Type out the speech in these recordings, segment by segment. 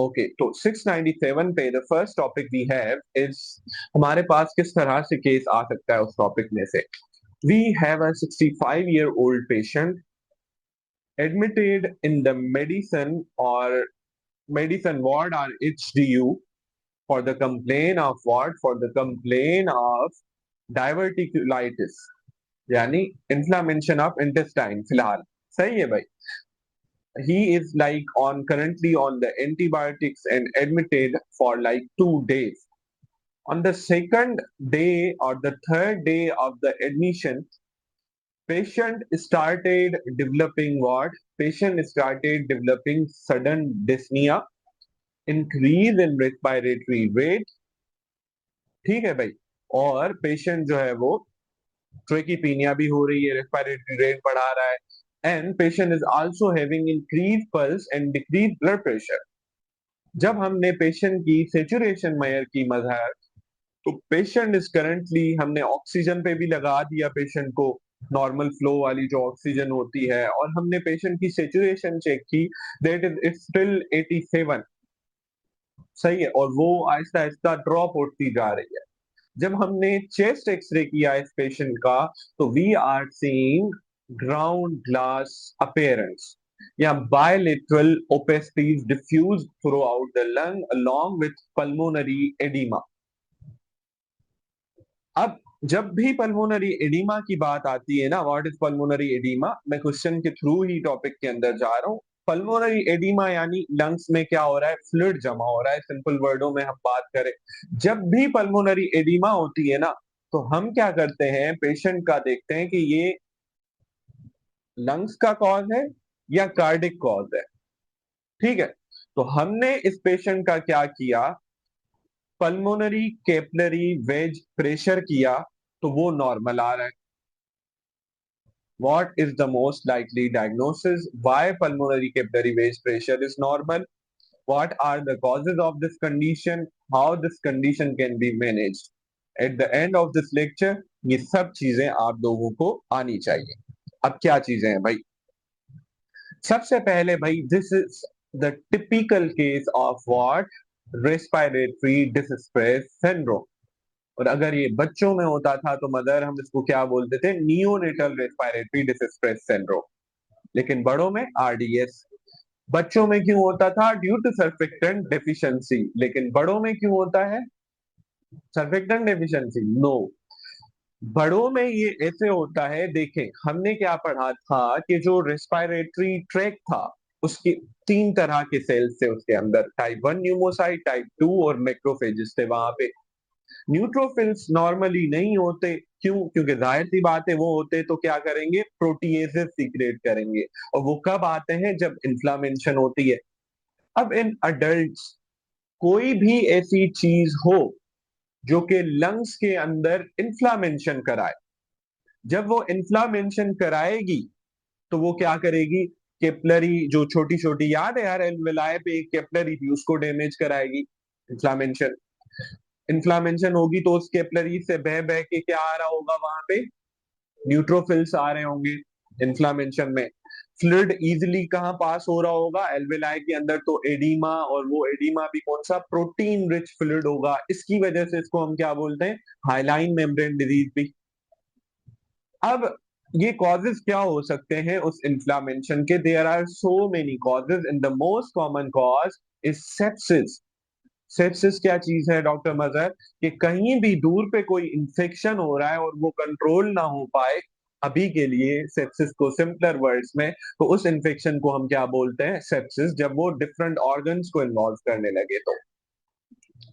Okay, तो 697 पे the first topic we have is, हमारे पास किस तरह से केस आ सकता है उस टॉपिक में से। We have a 65-year-old patient admitted in the medicine ward or HDU for the complaint of what? For the complaint of diverticulitis, यानी inflammation of intestine। फिलहाल सही है भाई। He is like on currently on the antibiotics and admitted for like 2 days. On the second day or the third day of the admission, patient started developing what? Patient started developing sudden dyspnea, increase in respiratory rate। ठीक है भाई। और patient जो है वो ट्रेकीपीनिया भी हो रही है, रेस्पिरेटरी रेट बढ़ा रहा है, and patient is also having increase pulse and decrease blood pressure. जब हमने पेशेंट की सेचुरेशन मेजर की मजहर, तो पेशेंट इज करंटली, हमने ऑक्सीजन पे भी लगा दिया पेशेंट को, नॉर्मल फ्लो वाली जो ऑक्सीजन होती है, और हमने पेशेंट की सेचुरेशन चेक की, दैट इज इट्स स्टिल 87। सही है, और वो आहिस्ता आहिस्ता ड्रॉप होती जा रही है। जब हमने चेस्ट एक्सरे किया इस पेशेंट का, तो we are seeing ground glass appearance या bilateral opacities diffuse throughout the lung along with pulmonary edema। अब जब भी पल्मोनरी एडिमा की बात आती है ना, व्हाट इज पल्मोनरी एडिमा, मैं क्वेश्चन के थ्रू ही टॉपिक के अंदर जा रहा हूँ। पल्मोनरी एडिमा यानी लंग्स में क्या हो रहा है? फ्लूइड जमा हो रहा है। सिंपल वर्डों में हम बात करें, जब भी पल्मोनरी एडिमा होती है ना, तो हम क्या करते हैं, पेशेंट का देखते हैं कि ये लंग्स का कॉज है या कार्डिक कॉज है। ठीक है, तो हमने इस पेशेंट का क्या किया, पल्मोनरी कैपिलरी वेज प्रेशर किया, तो वो नॉर्मल आ रहा है। What is the most likely diagnosis? Why pulmonary capillary wedge pressure is normal? What are the causes of this condition? How this condition can be managed? At the end of this lecture, ये सब चीजें आप लोगों को आनी चाहिए। अब क्या चीजें हैं भाई? सबसे पहले भाई, this is the typical case of what? Respiratory distress syndrome. और अगर ये बच्चों में होता था तो मदर, हम इसको क्या बोलते थे? Neonatal respiratory distress syndrome. लेकिन बड़ों में आरडीएस। बच्चों में क्यों होता था? Due to surfactant deficiency. लेकिन बड़ों में क्यों होता है सर्फेक्टेंट डेफिशिएंसी? नो, बड़ों में ये ऐसे होता है। देखें, हमने क्या पढ़ा था कि जो रेस्पिरेटरी ट्रैक था, उसकी 3 तरह के सेल्स थे उसके अंदर, टाइप 1 न्यूमोसाइट, टाइप 2 और मैक्रोफेजेस थे वहां पे। न्यूट्रोफिल्स नॉर्मली नहीं होते। क्यों? क्योंकि जाहिर सी बात है, वो होते तो क्या करेंगे? प्रोटीएजेस सीक्रेट करेंगे। और वो कब आते हैं? जब इन्फ्लामेशन होती है। अब इन अडल्ट्स, कोई भी ऐसी चीज हो जो कि लंग्स के अंदर इन्फ्लामेशन कराए, जब वो इन्फ्लामेशन कराएगी, तो वो क्या करेगी? कैपिलरी जो छोटी छोटी, याद है यार, एल्वेलाई पे एक कैपिलरी थी, उसको डैमेज कराएगी इन्फ्लामेशन। इन्फ्लामेशन होगी तो उस कैपिलरी से बह बह के क्या आ रहा होगा? वहां पे न्यूट्रोफिल्स आ रहे होंगे। इन्फ्लामेशन में फ्लूइड इजीली कहां पास हो रहा होगा? एल्वेलाई के अंदर। तो एडिमा, और वो एडिमा भी कौन सा? प्रोटीन रिच फ्लूइड होगा। इसकी वजह से इसको हम क्या बोलते हैं? हाइलाइन मेम्ब्रेन डिजीज भी। अब ये कॉजेज क्या हो सकते हैं उस इन्फ्लामेशन के? There are so many causes and the most common cause is sepsis. Sepsis क्या चीज है डॉक्टर मजहर? कि कहीं भी दूर पे कोई इंफेक्शन हो रहा है और वो कंट्रोल ना हो पाए, अभी के लिए सेप्सिस को सिंपलर वर्ड्स में, तो उस इंफेक्शन को हम क्या बोलते हैं? सेप्सिस। जब वो डिफरेंट ऑर्गन्स को इन्वॉल्व करने लगे तो।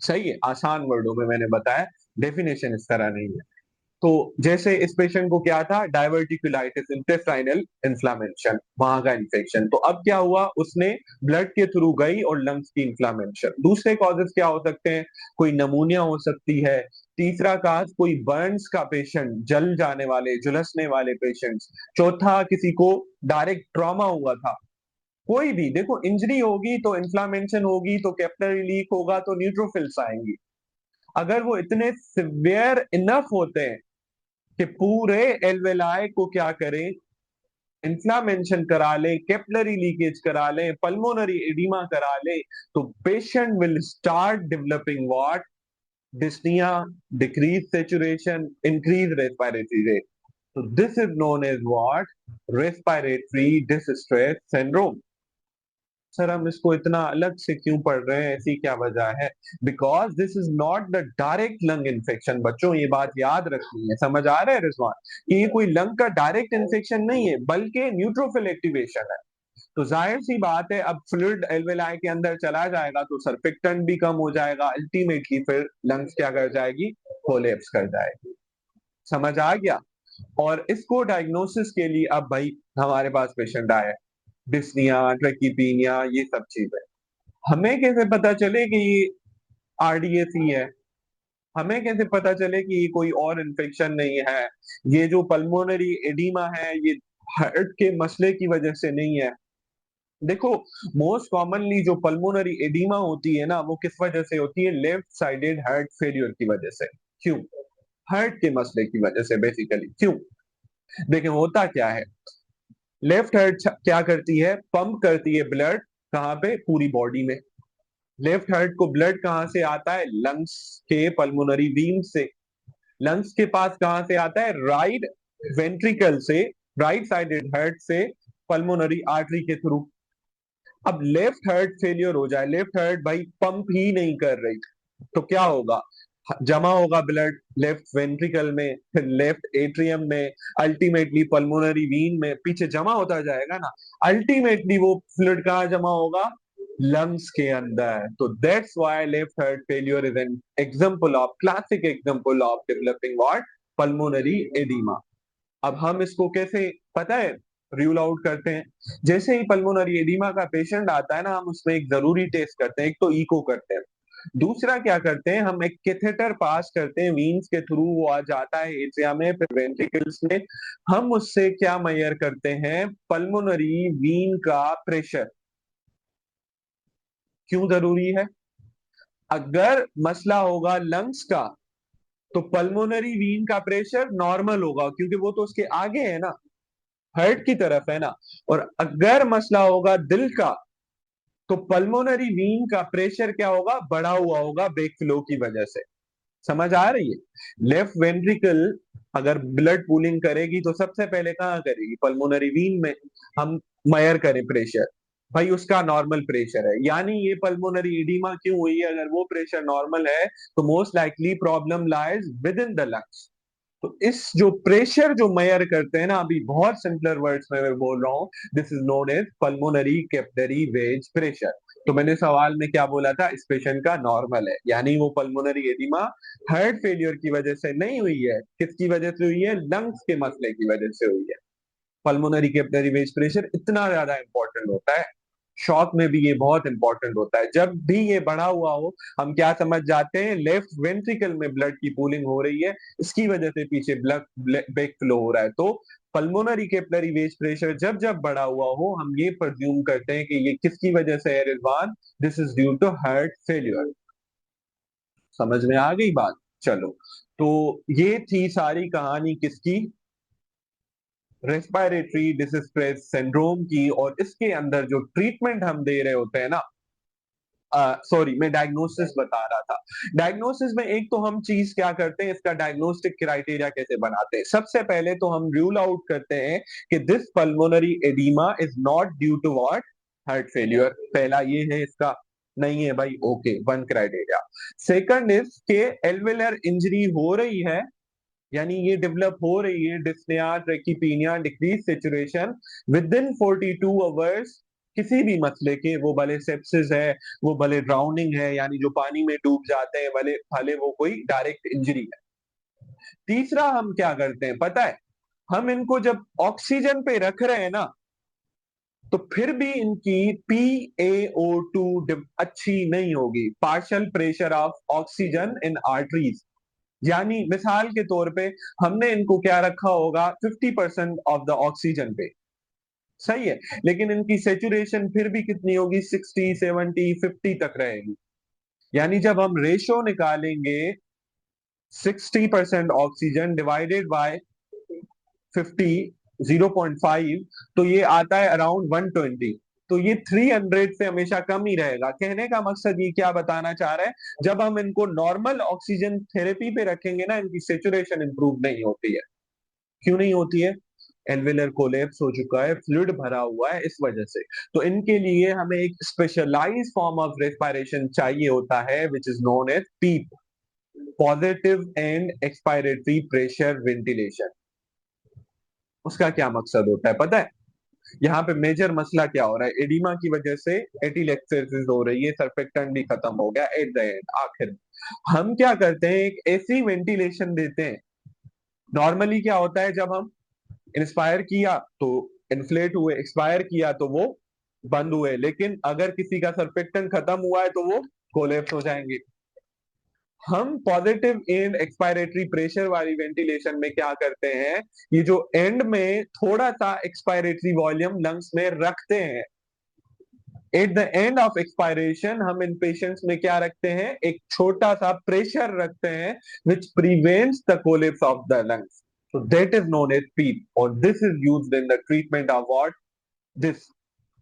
सही है, आसान वर्डों में मैंने बताया, डेफिनेशन इस तरह नहीं है। तो जैसे इस पेशेंट को क्या था? डायवर्टिकुलाइटिस, इंटेस्टाइनल इन्फ्लामेशन, वहां का इन्फेक्शन। तो अब क्या हुआ? उसने ब्लड के थ्रू गई और लंग्स की इन्फ्लामेशन। दूसरे कॉजेस क्या हो सकते हैं? कोई नमूनिया हो सकती है। तीसरा काज, कोई बर्न्स का पेशेंट, जल जाने वाले, झुलसने वाले पेशेंट्स। चौथा, किसी को डायरेक्ट ट्रॉमा हुआ था। कोई भी देखो, इंजरी होगी तो इन्फ्लामेशन होगी, तो कैपिलरी लीक होगा तो न्यूट्रोफिल्स आएंगी। अगर वो इतने सिवियर इनफ होते हैं कि पूरे एल्वेलाई को क्या करें? इन्फ्लामेशन करा ले, कैपिलरी लीकेज करा ले, पल्मोनरी एडिमा करा ले, तो patient will start developing what, dyspnea, decreased saturation, increased respiratory rate. So this is known as what? Respiratory distress syndrome. Sir हम इसको इतना अलग से क्यों पढ़ रहे हैं, ऐसी क्या वजह है? Because this is not the direct lung infection. बच्चों ये बात याद रखनी है, समझ आ रहा है रिजवान? कि ये कोई लंग का डायरेक्ट इन्फेक्शन नहीं है, बल्कि न्यूट्रोफिल एक्टिवेशन है। तो जाहिर सी बात है, अब फ्लूइड एल्वेलाई के अंदर चला जाएगा तो सरफेक्टेंट भी कम हो जाएगा, अल्टीमेटली फिर लंग्स क्या कर जाएगी? कोलैप्स कर जाएगी। समझ आ गया? और इसको डायग्नोसिस के लिए अब भाई हमारे पास पेशेंट आया, डिस्निया, ट्रेकीपीनिया, ये सब चीजें। हमें कैसे पता चले कि ये आरडीएसी है? हमें कैसे पता चले कि ये कोई और इन्फेक्शन नहीं है? ये जो पल्मोनरी एडिमा है ये हार्ट के मसले की वजह से नहीं है। देखो, मोस्ट कॉमनली जो पल्मोनरी एडिमा होती है ना, वो किस वजह से होती है? लेफ्ट साइडेड हार्ट फेलियर की वजह से। क्यों? हार्ट के मसले की वजह से बेसिकली। क्यों? देखिए होता क्या है, लेफ्ट हार्ट क्या करती है? पंप करती है ब्लड, कहाँ पे? पूरी बॉडी में। लेफ्ट हार्ट को ब्लड कहाँ से आता है? लंग्स के पल्मोनरी वीन से। लंग्स के पास कहाँ से आता है? राइट वेंट्रिकल से, राइट साइडेड हार्ट से, पल्मोनरी आर्टरी के थ्रू। अब लेफ्ट हार्ट फेलियर हो जाए, लेफ्ट हार्ट भाई पंप ही नहीं कर रही, तो क्या होगा? जमा होगा ब्लड लेफ्ट वेंट्रिकल में, फिर लेफ्ट एट्रियम में, अल्टीमेटली पल्मोनरी वीन में, पीछे जमा होता जाएगा ना। अल्टीमेटली वो फ्लूइड कहाँ जमा होगा? लंग्स के अंदर। तो that's why left heart failure is an example of, classic example of developing what? Pulmonary oedema. अब हम इसको कैसे पता है रूल आउट करते हैं? जैसे ही पल्मोनरी एडिमा का पेशेंट आता है ना, हम उसमें एक जरूरी टेस्ट करते हैं। एक तो इको करते हैं, दूसरा क्या करते हैं, हम एक कैथेटर पास करते हैं वीन्स के थ्रू, वो आ जाता है एट्रिया में, फिर वेंट्रिकल्स में। हम उससे क्या मेजर करते हैं? पल्मोनरी वीन का प्रेशर। क्यों जरूरी है? अगर मसला होगा लंग्स का, तो पल्मोनरी वीन का प्रेशर नॉर्मल होगा, क्योंकि वो तो उसके आगे है ना, हार्ट की तरफ है ना। और अगर मसला होगा दिल का, तो पल्मोनरी वीन का प्रेशर क्या होगा? बढ़ा हुआ होगा बैक फ्लो की वजह से। समझ आ रही है? लेफ्ट वेंट्रिकल अगर ब्लड पूलिंग करेगी तो सबसे पहले कहाँ करेगी? पल्मोनरी वीन में। हम मेजर करें प्रेशर, भाई उसका नॉर्मल प्रेशर है, यानी ये पल्मोनरी एडिमा क्यों हुई है? अगर वो प्रेशर नॉर्मल है तो most likely problem lies with in the lungs. तो इस जो प्रेशर जो मेजर करते हैं ना, अभी बहुत सिंपलर वर्ड्स में मैं बोल रहा हूँ, this is known as pulmonary capillary wedge pressure. तो मैंने सवाल में क्या बोला था? इस पेशेंट का नॉर्मल है, यानी वो पल्मोनरी एडिमा हार्ट फेलियर की वजह से नहीं हुई है। किसकी वजह से हुई है? लंग्स के मसले की वजह से हुई है। पल्मोनरी कैपिलरी वेज प्रेशर इतना ज्यादा इंपॉर्टेंट होता है, शॉक में भी ये बहुत इंपॉर्टेंट होता है। जब भी ये बढ़ा हुआ हो, हम क्या समझ जाते हैं? लेफ्ट वेंट्रिकल में ब्लड की पूलिंग हो रही है, इसकी वजह से पीछे ब्लड बैक फ्लो हो रहा है। तो पल्मोनरी कैपिलरी वेज प्रेशर जब जब बढ़ा हुआ हो, हम ये प्रज्यूम करते हैं कि ये किसकी वजह से है Rizwan? This is due to heart failure. समझ में आ गई बात? चलो, तो ये थी सारी कहानी किसकी? रेस्पिरेटरी डिस्ट्रेस सिंड्रोम की। और इसके अंदर जो ट्रीटमेंट हम दे रहे होते हैं ना, सॉरी मैं डायग्नोसिस बता रहा था। डायग्नोसिस में एक तो हम चीज क्या करते हैं, इसका डायग्नोस्टिक क्राइटेरिया कैसे बनाते हैं? सबसे पहले तो हम रूल आउट करते हैं कि this pulmonary oedema is not due to what? Heart failure. पहला ये है इसका, नहीं है भाई, okay, one criteria. Second is के एल्वेलर इंजरी हो रही है, यानी ये डेवलप हो रही है, dyspnoea, tachypnoea, decrease saturation within 42 hours, किसी भी मसले के, वो भले सेप्सिस है, वो भले ड्राउनिंग है, यानी जो पानी में डूब जाते हैं, भले भले वो कोई डायरेक्ट इंजरी है। तीसरा हम क्या करते हैं पता है? हम इनको जब ऑक्सीजन पे रख रहे हैं ना, तो फिर भी इनकी PaO2 अच्छी नहीं होगी, partial pressure of oxygen in arteries. यानी मिसाल के तौर पे हमने इनको क्या रखा होगा? 50% ऑफ द ऑक्सीजन पे, सही है, लेकिन इनकी सेचुरेशन फिर भी कितनी होगी? 60, 70, 50 तक रहेगी। यानी जब हम रेशो निकालेंगे 60% ऑक्सीजन डिवाइडेड बाय 50, 0.5, तो ये आता है अराउंड 120। तो ये 300 से हमेशा कम ही रहेगा। कहने का मकसद ये क्या बताना चाह रहा है, जब हम इनको नॉर्मल ऑक्सीजन थेरेपी पे रखेंगे ना, इनकी सेचुरेशन इंप्रूव नहीं होती है। क्यों नहीं होती है? एल्वेलर कोलैप्स हो चुका है, फ्लूइड भरा हुआ है, इस वजह से। तो इनके लिए हमें एक स्पेशलाइज्ड फॉर्म ऑफ रेस्पिरेशन चाहिए होता है, which is known as PEEP, positive and expiratory pressure ventilation. उसका क्या मकसद होता है पता है? यहाँ पे मेजर मसला क्या हो रहा है, एडिमा की वजह से एटिलेक्सिस हो रही है, सर्फेक्टेंट भी खत्म हो गया एट द एंड, आखिर में हम क्या करते हैं, एक ऐसी वेंटिलेशन देते हैं। नॉर्मली क्या होता है, जब हम इंस्पायर किया तो इन्फ्लेट हुए, एक्सपायर किया तो वो बंद हुए, लेकिन अगर किसी का सर्फेक्टेंट खत्म हुआ है तो वो कोलेप्स हो जाएंगे। हम पॉजिटिव एंड एक्सपायरेटरी प्रेशर वाली वेंटिलेशन में क्या करते हैं, ये जो एंड में थोड़ा सा एक्सपायरेटरी वॉल्यूम लंग्स में रखते हैं। At the end of expiration हम इन पेशेंट्स में क्या रखते हैं, एक छोटा सा प्रेशर रखते हैं, which prevents the collapse of the lungs. So that is known as PEEP, or this is used in the treatment of what? This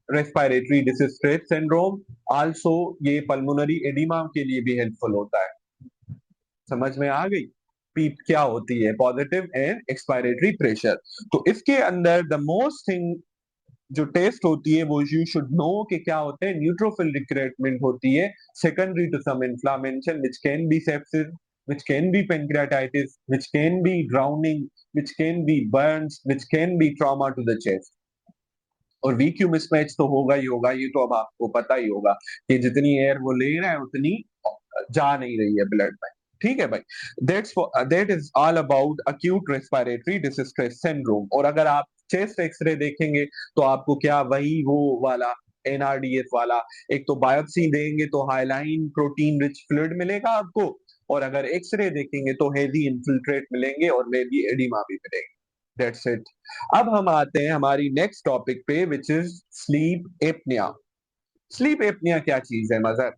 respiratory distress syndrome. Also, ये pulmonary edema के लिए भी helpful होता है। समझ में आ गई? पीप क्या होती है, पॉजिटिव एंड एक्सपायरेटरी प्रेशर। तो इसके अंदर द मोस्ट थिंग जो टेस्ट होती है, वो यू शुड नो कि क्या होते हैं, न्यूट्रोफिल रिक्रूटमेंट होती है, secondary to some inflammation which can be sepsis, which can be pancreatitis, which can be drowning, which can be burns, which can be trauma to the chest। और VQ mismatch तो होगा ही होगा, ये तो अब आपको पता ही होगा कि जितनी एयर वो ले रहा है उतनी जा नहीं रही है ब्लड में। ठीक है भाई, that is all about acute respiratory distress syndrome. और अगर आप चेस्ट एक्सरे देखेंगे तो आपको क्या वही वो वाला एनआरडीएस वाला, एक तो बायोप्सी देंगे तो हाइलाइन प्रोटीन रिच फ्लूइड मिलेगा आपको, और अगर एक्सरे देखेंगे तो हेवी इन्फिल्ट्रेट मिलेंगे और हेवी एडिमा भी मिलेगी। That's it. अब हम आते हैं हमारी नेक्स्ट टॉपिक पे, which is sleep apnoea. Sleep apnoea क्या चीज है मजर?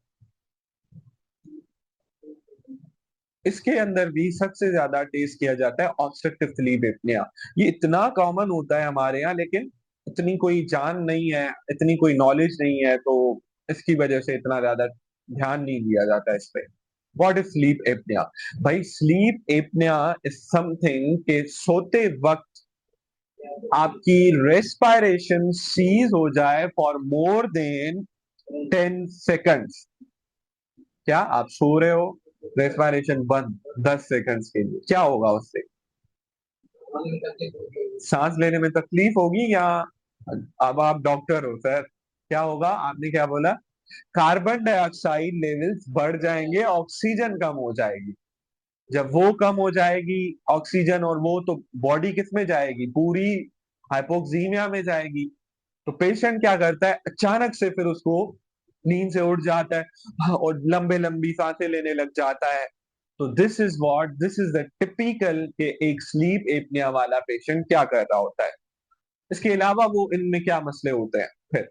इसके अंदर भी सबसे ज्यादा टेस्ट किया जाता है ऑब्स्ट्रक्टिव स्लीप एपनिया। ये इतना कॉमन होता है हमारे यहाँ, लेकिन इतनी कोई जान नहीं है, इतनी कोई नॉलेज नहीं है, तो इसकी वजह से इतना ज्यादा ध्यान नहीं दिया जाता है इस पे। What is sleep apnoea? भाई स्लीप एपनिया इज समथिंग के सोते वक्त आपकी रेस्पिरेशन सीज हो जाए फॉर मोर देन 10 सेकंड्स। क्या आप सो रहे हो, रेस्पिरेशन बंद 10 सेकंड्स के लिए, क्या होगा उससे? सांस लेने में तकलीफ होगी, या अब आप डॉक्टर हो सर, क्या होगा? आपने क्या बोला? कार्बन डाइऑक्साइड लेवल्स बढ़ जाएंगे, ऑक्सीजन कम हो जाएगी। जब वो कम हो जाएगी ऑक्सीजन, और वो तो बॉडी किस में जाएगी, पूरी हाइपोक्सीमिया में जाएगी। तो पेशेंट क्या करता है, अचानक से फिर उसको नींद से उठ जाता है और लंबे लंबी सांसें लेने लग जाता है। तो दिस इज द टिपिकल के एक स्लीप एपनिया वाला पेशेंट क्या कर रहा होता है। इसके अलावा वो इनमें क्या मसले होते हैं फिर,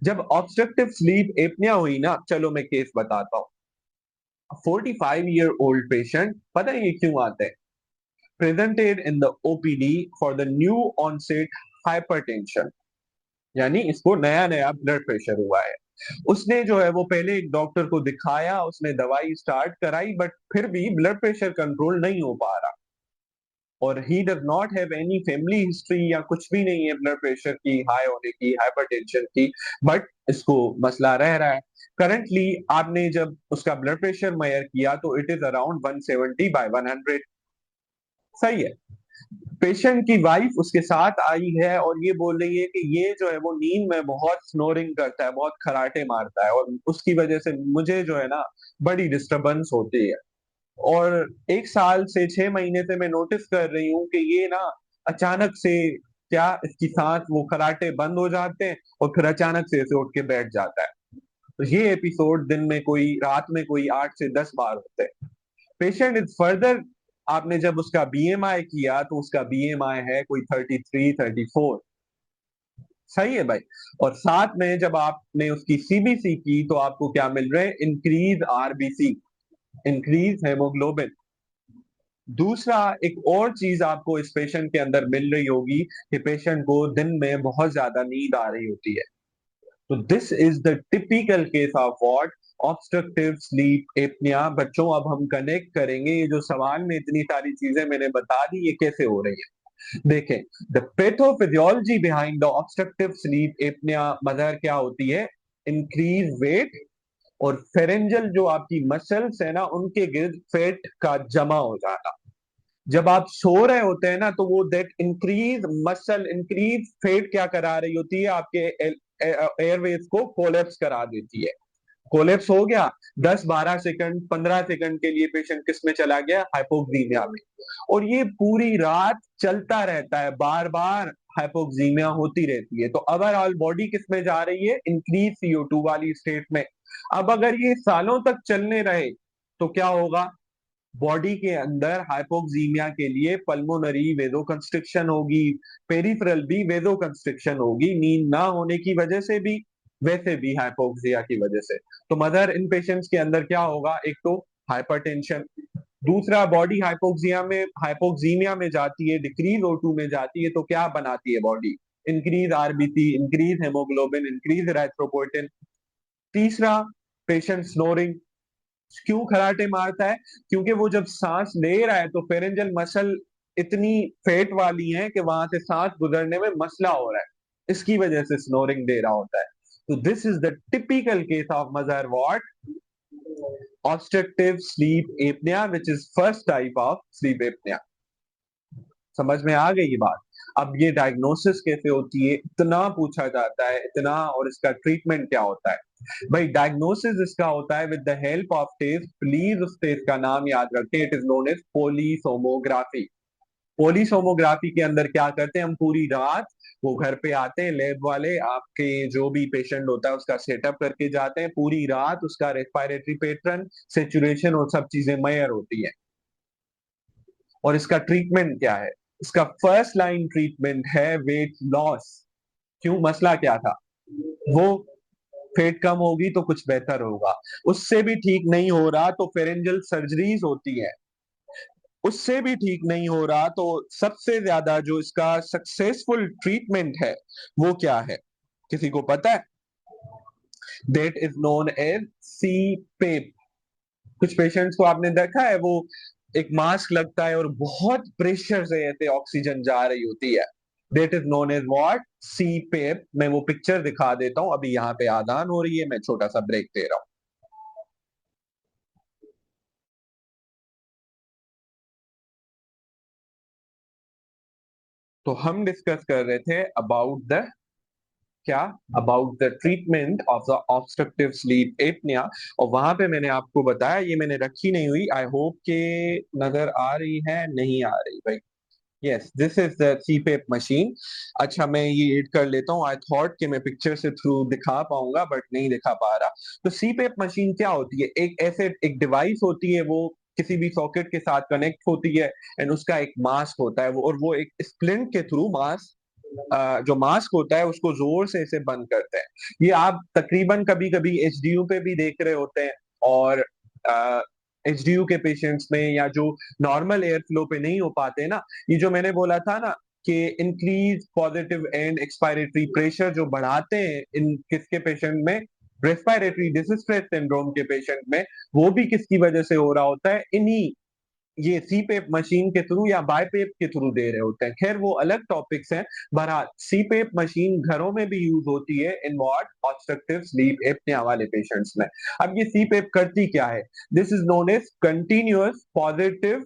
जब ऑब्स्ट्रक्टिव स्लीप एपनिया हुई ना, चलो मैं केस बताता हूँ। 45-year-old पेशेंट, पता है ये क्यों आते हैं? Presented in the OPD for the new onset hypertension, यानी इसको नया नया ब्लड प्रेशर हुआ है। उसने जो है वो पहले एक डॉक्टर को दिखाया, उसने दवाई स्टार्ट कराई, बट फिर भी ब्लड प्रेशर कंट्रोल नहीं हो पा रहा, और he does not have any family history या कुछ भी नहीं है ब्लड प्रेशर की हाई होने की, हाइपरटेंशन की, बट इसको मसला रह रहा है। करंटली आपने जब उसका ब्लड प्रेशर मेजर किया तो इट इज अराउंड 170/100। सही है। पेशेंट की वाइफ उसके साथ आई है और ये बोल रही है कि ये जो है वो नींद में बहुत स्नोरिंग करता है, बहुत खराटे मारता है, और उसकी वजह से मुझे जो है ना बड़ी डिस्टरबेंस होती है। और 1 साल से 6 महीने से मैं नोटिस कर रही हूँ कि ये ना अचानक से क्या इसकी सांस वो खराटे बंद हो जाते हैं और फिर अचानक से ऐसे उठ के बैठ जाता है। तो ये एपिसोड दिन में कोई, रात में कोई 8 से 10 बार होते हैं। पेशेंट इज फर्दर, आपने जब उसका बीएमआई किया तो उसका बीएमआई है कोई 33-34। सही है भाई। और साथ में जब आपने उसकी सीबीसी की तो आपको क्या मिल रहे हैं, इंक्रीज आरबीसी, इंक्रीज हेमोग्लोबिन। दूसरा, एक और चीज आपको इस पेशेंट के अंदर मिल रही होगी कि पेशेंट को दिन में बहुत ज्यादा नींद आ रही होती है। तो this is the typical case of what, obstructive sleep apnoea. बच्चों, अब हम कनेक्ट करेंगे ये जो सवाल में इतनी सारी चीजें मैंने बता दी, ये कैसे हो रही है। देखें, the pathophysiology behind the obstructive sleep apnoea mother क्या होती है? इंक्रीज वेट और फेरेंजल जो आपकी मसल्स है ना, उनके गिर्द फैट का जमा हो जाना। जब आप सो रहे होते हैं ना, तो वो that increase muscle increase fat क्या करा रही होती है? आपके एयरवेज को कोलेप्स करा देती है। कोलेप्स हो गया, 10-12 सेकंड 15 सेकंड के लिए पेशेंट किस में चला गया? हाइपोक्सीमिया में। और ये पूरी रात चलता रहता है, बार बार हाइपोक्सीमिया होती रहती है। तो ओवरऑल बॉडी किस में जा रही है? इंक्रीज CO2 वाली स्टेट में। अब अगर ये सालों तक चलने रहे तो क्या होगा? बॉडी के अंदर हाइपोक्सीमिया के लिए पल्मोनरी वेजोकंस्ट्रिक्शन होगी, पेरिफेरल भी वेजोकंस्ट्रिक्शन होगी, नींद ना होने की वजह से भी, वैसे भी हाइपोक्सिया की वजह से। तो मदर इन पेशेंट्स के अंदर क्या होगा? एक तो हाइपरटेंशन, दूसरा बॉडी हाइपोक्सीमिया में जाती है, डिक्रीज O2 में जाती है, तो क्या बनाती है body? Increase RBC, increase haemoglobin, increase erythropoietin. तीसरा, पेशेंट स्नोरिंग। क्यों खराटे मारता है? क्योंकि वो जब सांस ले रहा है तो फेरेंजल मसल इतनी फेट वाली है कि वहां से सांस गुजरने में मसला हो रहा है, इसकी वजह से स्नोरिंग दे रहा होता है। तो this is the typical case of mother what, obstructive sleep apnoea, which is first type of sleep apnoea. समझ में आ गई ये बात? अब ये डायग्नोसिस कैसे होती है, इतना पूछा जाता है इतना, और इसका ट्रीटमेंट क्या होता है? भाई, डायग्नोसिस इसका होता है with the help of test. Please उस टेस्ट का नाम याद रखें, it is known as polysomnography. Polysomnography के अंदर क्या करते हैं हम? पूरी रात वो घर पे आते हैं, लैब वाले आपके जो भी पेशेंट होता है उसका सेटअप करके जाते हैं, पूरी रात उसका रेस्पिरेटरी पैटर्न, सेचुरेशन और सब चीजें मेजर होती है। और इसका ट्रीटमेंट क्या है? इसका फर्स्ट लाइन ट्रीटमेंट है वेट लॉस। क्यों? मसला क्या था? वो फेट कम होगी तो कुछ बेहतर होगा, उससे भी ठीक नहीं हो रहा तो फेरेंजल सर्जरीज होती है, उससे भी ठीक नहीं हो रहा तो सबसे ज्यादा जो इसका सक्सेसफुल ट्रीटमेंट है वो क्या है? किसी को पता है? दैट इज नोन एज सी पेप। कुछ पेशेंट्स को आपने देखा है, वो एक मास्क लगता है और बहुत प्रेशर से ऐसे ऑक्सीजन जा रही होती है। That is known as what? CPAP. मैं वो पिक्चर दिखा देता हूं, अभी यहाँ पे आदान हो रही है, मैं छोटा सा ब्रेक दे रहा हूं। तो हम डिस्कस कर रहे थे अबाउट द क्या? About the treatment of the obstructive sleep apnoea. और वहां पे मैंने आपको बताया, ये मैंने रखी नहीं हुई, आई होप के नजर आ रही है, नहीं आ रही भाई? Yes, this is the CPAP machine. अच्छा, मैं ये एड कर लेता हूँ, आई थॉट कि मैं पिक्चर से थ्रू दिखा पाऊंगा बट नहीं दिखा पा रहा। तो सीपेप मशीन क्या होती है? एक ऐसे एक डिवाइस होती है, वो किसी भी सॉकेट के साथ कनेक्ट होती है, एंड उसका एक मास्क होता है, वो और वो एक स्प्लिंट के थ्रू मास्क, जो मास्क होता है उसको जोर से इसे बंद करते हैं। ये आप तकरीबन कभी कभी HDU पे भी देख रहे होते हैं, और HDU के पेशेंट्स में, या जो नॉर्मल एयर फ्लो पे नहीं हो पाते ना, ये जो मैंने बोला था ना कि increase positive and expiratory pressure जो बढ़ाते हैं इन किसके पेशेंट में? रेस्पिरेटरी डिस्ट्रेस सिंड्रोम के पेशेंट में। वो भी किसकी वजह से हो रहा होता है? इन्हीं ये सीपेप मशीन के थ्रू या बायपेप के थ्रू दे रहे होते हैं। खैर वो अलग टॉपिक्स हैं। बहरहाल सीपेप मशीन घरों में भी यूज होती है in what? Obstructive sleep apnea वाले पेशेंट्स में। अब ये सीपेप करती क्या है? This is known as continuous positive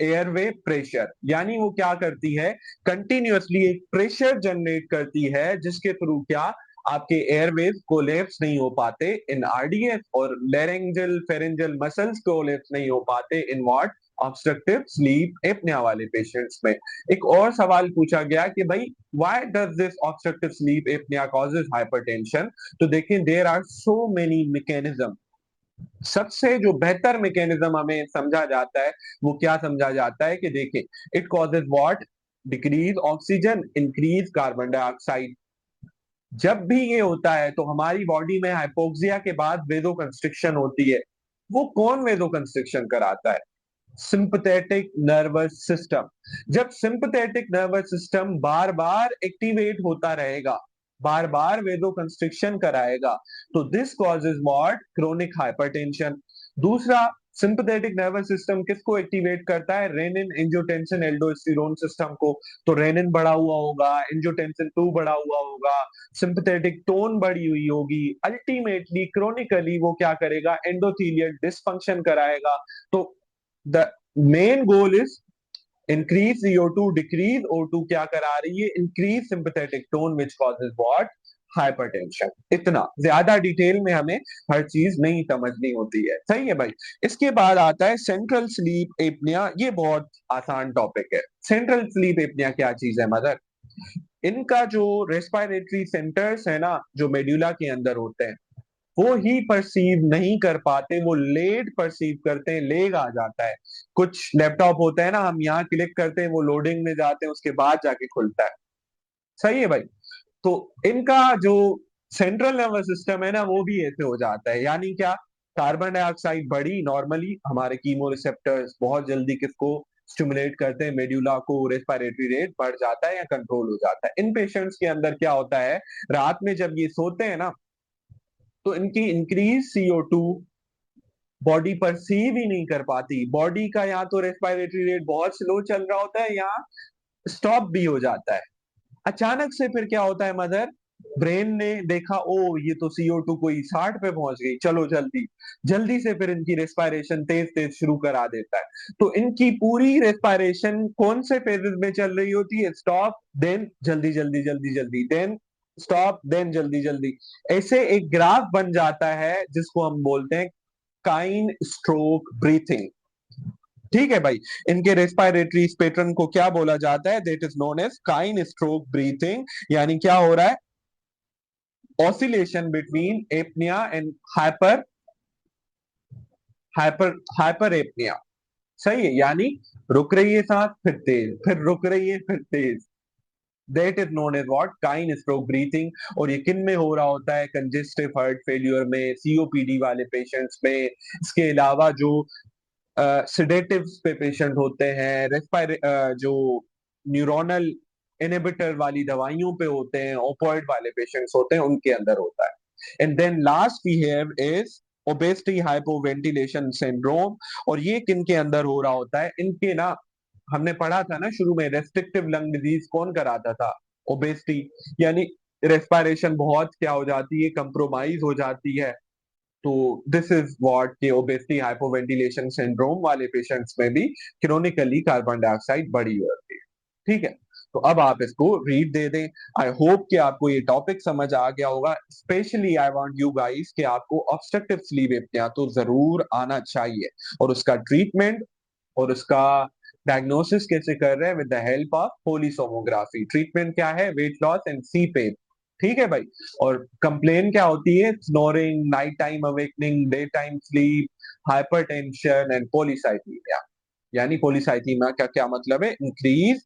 airway pressure. यानी वो क्या करती है? कंटिन्यूअसली एक प्रेशर जनरेट करती है, जिसके थ्रू क्या? आपके एयरवेज कोलेप्स नहीं हो पाते इन RDS, और लेरेंजल फेरेंजल मसल्स कोलेप्स नहीं हो पाते in what? Obstructive sleep apnea वाले पेशेंट्स में। एक और सवाल पूछा गया कि भाई, why does this obstructive sleep apnea causes hypertension? तो देखिए, there are so many mechanism. सबसे जो बेहतर मैकेनिज्म हमें समझा जाता है, वो क्या समझा जाता है? कि देखिए, it causes what? Decrease oxygen, increase carbon dioxide. जब भी ये होता है तो हमारी बॉडी में हाइपोक्सिया के बाद वेजो कंस्ट्रिक्शन होती है। वो कौन वेजो कंस्ट्रिक्शन कराता है? Sympathetic nervous system. जब सिंपथेटिक नर्वस सिस्टम बार बार एक्टिवेट होता रहेगा, बार बार वेदो कंस्ट्रिक्शन कराएगा, तो this causes what, chronic hypertension. दूसरा, सिंपथेटिक नर्वस सिस्टम किसको एक्टिवेट करता है? रेनिन एंजियोटेंसिन एल्डोस्टेरोन सिस्टम को। तो रेनिन बढ़ा हुआ होगा, एंजियोटेंसिन 2 बढ़ा हुआ होगा, सिंपथेटिक टोन बढ़ी हुई होगी, अल्टीमेटली क्रोनिकली वो क्या करेगा? एंडोथेलियल डिसफंक्शन कराएगा। तो the main goal is increase CO2, decrease O2, क्या करा रही है? Increase sympathetic tone which causes what, hypertension. इतना ज्यादा डिटेल में हमें हर चीज नहीं समझनी होती है, सही है भाई। इसके बाद आता है सेंट्रल स्लीप एपनिया। ये बहुत आसान टॉपिक है। सेंट्रल स्लीप एपनिया क्या चीज है मदर? इनका जो रेस्पिरेटरी सेंटर्स है ना, जो मेड्यूला के अंदर होते हैं, वो ही परसीव नहीं कर पाते, वो लेट परसीव करते हैं, लेग आ जाता है। कुछ लैपटॉप होता है ना, हम यहाँ क्लिक करते हैं, वो लोडिंग में जाते हैं, उसके बाद जाके खुलता है, सही है भाई। तो इनका जो सेंट्रल नर्वस सिस्टम है ना, वो भी ऐसे हो जाता है। यानी क्या? कार्बन डाइऑक्साइड बढ़ी, नॉर्मली हमारे कीमो रिसेप्टर्स बहुत जल्दी किसको स्टिमुलेट करते हैं? मेड्यूला को। रेस्पिरेटरी रेट बढ़ जाता है या कंट्रोल हो जाता है। इन पेशेंट्स के अंदर क्या होता है, रात में जब ये सोते हैं ना, तो इनकी इंक्रीज CO2 बॉडी परसीव ही नहीं कर पाती। बॉडी का या तो रेस्पिरेटरी रेट बहुत स्लो चल रहा होता है, या स्टॉप भी हो जाता है। अचानक से फिर क्या होता है मदर? ब्रेन ने देखा, ओ ये तो CO2 कोई 60 पे पहुंच गई, चलो जल्दी जल्दी से फिर इनकी रेस्पिरेशन तेज तेज शुरू करा देता है। तो इनकी पूरी रेस्पिरेशन कौन से फेजेस में चल रही होती है? स्टॉप, देन जल्दी जल्दी जल्दी जल्दी, देन स्टॉप, देन जल्दी जल्दी। ऐसे एक ग्राफ बन जाता है जिसको हम बोलते हैं काइन स्ट्रोक ब्रीथिंग। ठीक है भाई। इनके रेस्पिरेटरी पैटर्न को क्या बोला जाता है? That is known as Cheyne stroke breathing. यानी क्या हो रहा है? Oscillation between apnea and hyper hyper hyper apnea. सही है। यानी रुक रही है सांस, फिर तेज, फिर रुक रही है, फिर तेज। That is known as what, Cheyne stroke breathing. और ये किन में हो रहा होता है? कंजेस्टिव हार्ट फेल्यूर में, COPD वाले पेशेंट्स में। इसके अलावा जो सिडेटिव्स पे पेशेंट होते हैं, जो न्यूरोनल इनहिबिटर वाली दवाइयों पे होते हैं, ओपोइड वाले पेशेंट्स होते हैं, उनके अंदर होता है। And then last we have is obesity hypoventilation syndrome. और ये किन के अंदर हो रहा होता है? इनके ना, हमने पढ़ा था ना शुरू में, रेस्ट्रिक्टिव लंग डिजीज कौन कराता था? ओबेसिटी। यानी रेस्पिरेशन बहुत क्या हो जाती है? कंप्रोमाइज हो जाती है। तो दिस इज व्हाट के ओबेसिटी हाइपोवेंटिलेशन सिंड्रोम वाले पेशेंट्स में भी क्रोनिकली कार्बन डाइऑक्साइड बढ़ी होती है। ठीक है। तो अब आप इसको रीड दे दें। आई होप कि आपको ये टॉपिक समझ आ गया होगा। Specially I want you guys कि आपको ऑब्स्ट्रक्टिव स्लीप एपनिया तो जरूर आना चाहिए, और उसका ट्रीटमेंट और उसका डायग्नोसिस कैसे कर रहे हैं? With the help of polysomnography. Treatment क्या है? Weight loss and CPAP। ठीक है भाई। और कंप्लेन क्या होती है? Snoring, night time awakening, day time sleep, hypertension and polycythaemia. यानी पॉलीसाइथीमिया का क्या मतलब है? Increase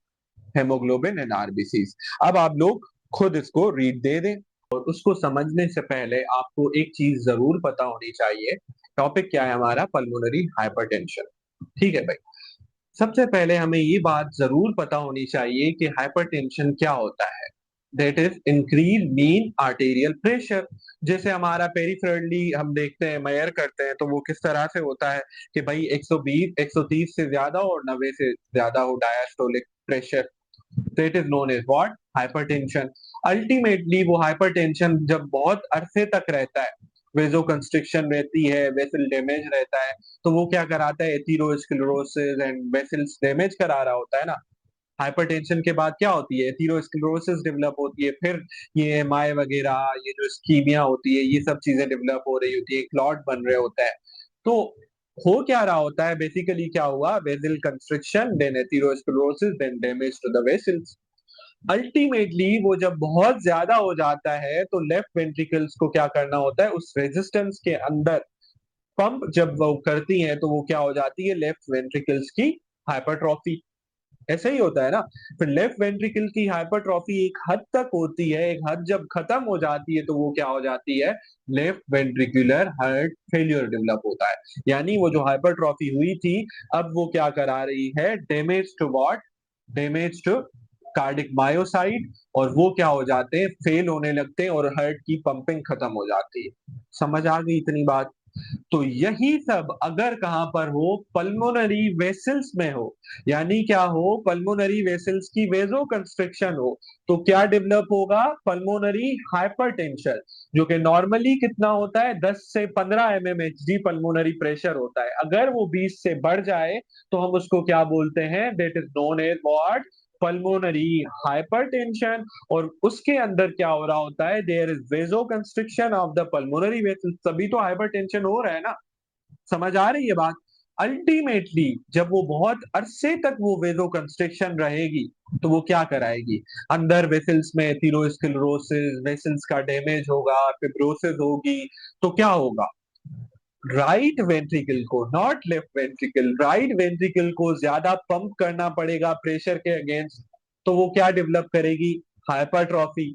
haemoglobin and RBCs। अब आप लोग खुद इसको रीड दे दें। और उसको समझने से पहले आपको एक चीज जरूर पता होनी चाहिए। टॉपिक क्या है हमारा? Pulmonary hypertension. ठीक है भाई। सबसे पहले हमें ये बात जरूर पता होनी चाहिए कि हाइपरटेंशन क्या होता है। That is increase mean arterial pressure. जैसे हमारा पेरिफेरली हम देखते हैं, मेजर करते हैं, तो वो किस तरह से होता है कि भाई 120 130 से ज्यादा और 90 से ज्यादा हो diastolic pressure. That is known as what, hypertension. Ultimately वो हाइपरटेंशन जब बहुत अरसे तक रहता है, वेजो कंस्ट्रिक्शन रहती है, वेसल डैमेज रहता है, तो वो क्या कराता है? एथेरोस्क्लेरोसिस एंड वेसल्स डैमेज करा रहा होता है ना। हाइपरटेंशन के बाद क्या होती है? एथेरोस्क्लेरोसिस डेवलप होती है, फिर ये MI वगैरह, ये जो स्कीमिया होती है, ये सब चीजें डेवलप हो रही होती है, क्लॉट बन रहे होता है। तो हो क्या रहा होता है? बेसिकली क्या हुआ? Vessel constriction, then atherosclerosis, then damage to the vessels. Ultimately वो जब बहुत ज्यादा हो जाता है, तो लेफ्ट वेंट्रिकल्स को क्या करना होता है? उस रेजिस्टेंस के अंदर पंप जब वो करती हैं, तो वो क्या हो जाती है? लेफ्ट वेंट्रिकल्स की हाइपरट्रॉफी। ऐसा ही होता है ना। फिर लेफ्ट वेंट्रिकल की हाइपरट्रॉफी एक हद तक होती है, एक हद जब खत्म हो जाती है तो वो क्या हो जाती है, left ventricular heart failure develop होता है। यानी वो जो हाइपरट्रॉफी हुई थी, अब वो क्या करा रही है, damage to what, damage to cardiac myocyte, और वो क्या हो जाते हैं, फेल होने लगते हैं और हार्ट की पंपिंग खत्म हो जाती है। समझ आ गई इतनी बात। तो यही सब अगर कहां पर हो, पल्मोनरी वेसल्स में हो, यानी क्या हो, पल्मोनरी वेसल्स की वेजो कंस्ट्रिक्शन हो, तो क्या डेवलप होगा, पल्मोनरी हाइपरटेंशन, जो कि नॉर्मली कितना होता है, 10 से 15 mmHg पल्मोनरी प्रेशर होता है। अगर वो 20 से बढ़ जाए तो हम उसको क्या बोलते हैं, that is known as what, pulmonary hypertension. और उसके अंदर क्या हो रहा होता है, there is vasoconstriction of the pulmonary vessels, तभी तो हाइपरटेंशन हो रहा है ना। समझ आ रही है बात। अल्टीमेटली जब वो बहुत अरसे तक वो वेजो कंस्ट्रिक्शन रहेगी, तो वो क्या कराएगी, अंदर वेसल्स में एथेरोस्क्लेरोसिस, वेसल्स का डैमेज होगा, फिब्रोसिस होगी। तो क्या होगा, राइट वेंट्रिकल को, not left ventricle, right ventricle को ज्यादा पंप करना पड़ेगा प्रेशर के अगेंस्ट। तो वो क्या डेवलप करेगी, हाइपरट्रॉफी।